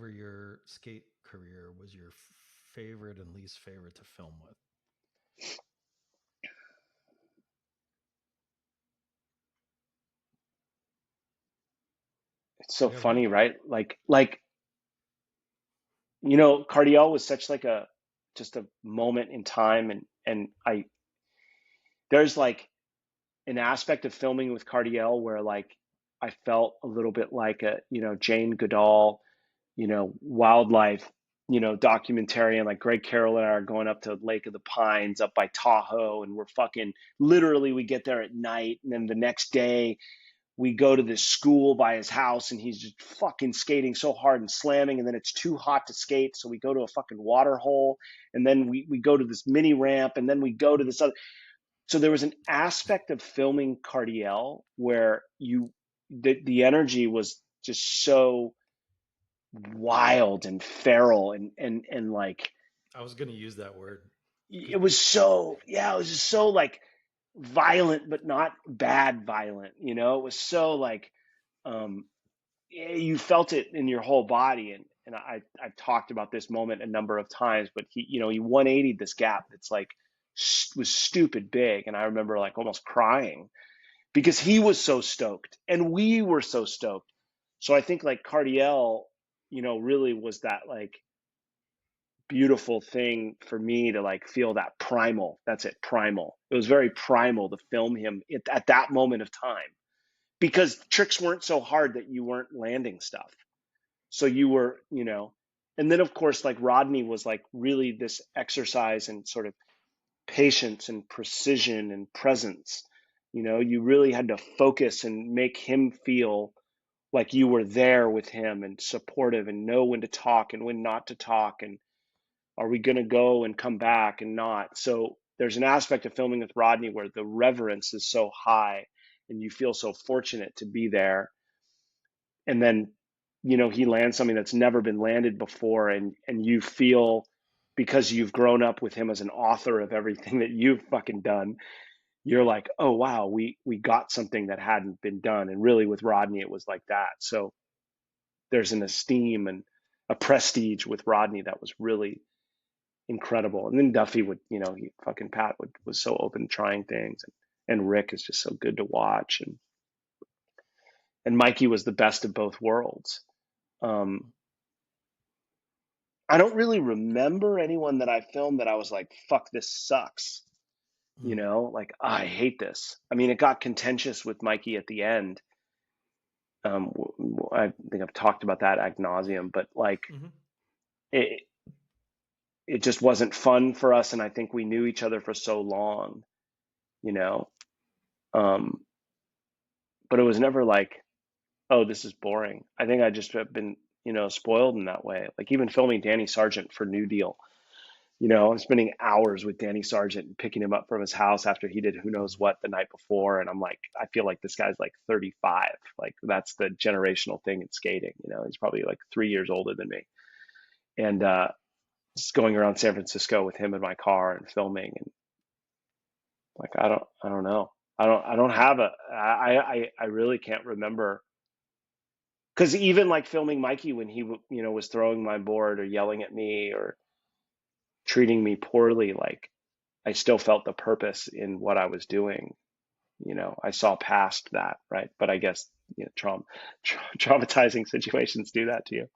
over your skate career was your favorite and least favorite to film with? It's so Do you have one? funny, right? Cardiel was such like a just a moment in time, and there's like an aspect of filming with Cardiel where like I felt a little bit like a Jane Goodall, wildlife, documentarian. Like Greg Carroll and I are going up to Lake of the Pines up by Tahoe, and we're fucking literally we get there at night, and then the next day we go to this school by his house, and he's just fucking skating so hard and slamming, and then it's too hot to skate, so we go to a fucking water hole, and then we go to this mini ramp, and then we go to this other. So there was an aspect of filming Cardiel where the energy was just so wild and feral, and like I was going to use that word. it was so, yeah, it was just so like violent but not bad violent, it was so like um you felt it in your whole body, and I've talked about this moment a number of times, but he 180'd this gap that's like was stupid big, and I remember like almost crying because he was so stoked and we were so stoked. So I think like Cardiel, really was that like beautiful thing for me to like feel that primal. That's it, primal. It was very primal to film him at that moment of time because tricks weren't so hard that you weren't landing stuff. So you were, and then of course, like Rodney was like really this exercise in sort of patience and precision and presence. You really had to focus and make him feel like you were there with him and supportive and know when to talk and when not to talk. And are we going to go and come back and not? So there's an aspect of filming with Rodney where the reverence is so high and you feel so fortunate to be there. And then, he lands something that's never been landed before, and you feel because you've grown up with him as an author of everything that you've fucking done, you're like, oh wow, we got something that hadn't been done. And really with Rodney, it was like that. So there's an esteem and a prestige with Rodney that was really incredible. And then Duffy would, he fucking Pat was so open to trying things, and Rick is just so good to watch, and Mikey was the best of both worlds. Um, I don't really remember anyone that I filmed that I was like, fuck, this sucks. Mm. Like, oh, I hate this. I mean, it got contentious with Mikey at the end. I think I've talked about that ad nauseum, but like, Hmm. it, it just wasn't fun for us. And I think we knew each other for so long, you know, um, but it was never like, oh, this is boring. I think I just have been, spoiled in that way. Like even filming Danny Sargent for New Deal, I'm spending hours with Danny Sargent and picking him up from his house after he did who knows what the night before. And I'm like, I feel like this guy's like 35. Like that's the generational thing in skating. He's probably like 3 years older than me. And just going around San Francisco with him in my car and filming, and like I don't know. I don't have I really can't remember, because even like filming Mikey when he was throwing my board or yelling at me or treating me poorly, like I still felt the purpose in what I was doing. I saw past that, right? But I guess traumatizing situations do that to you.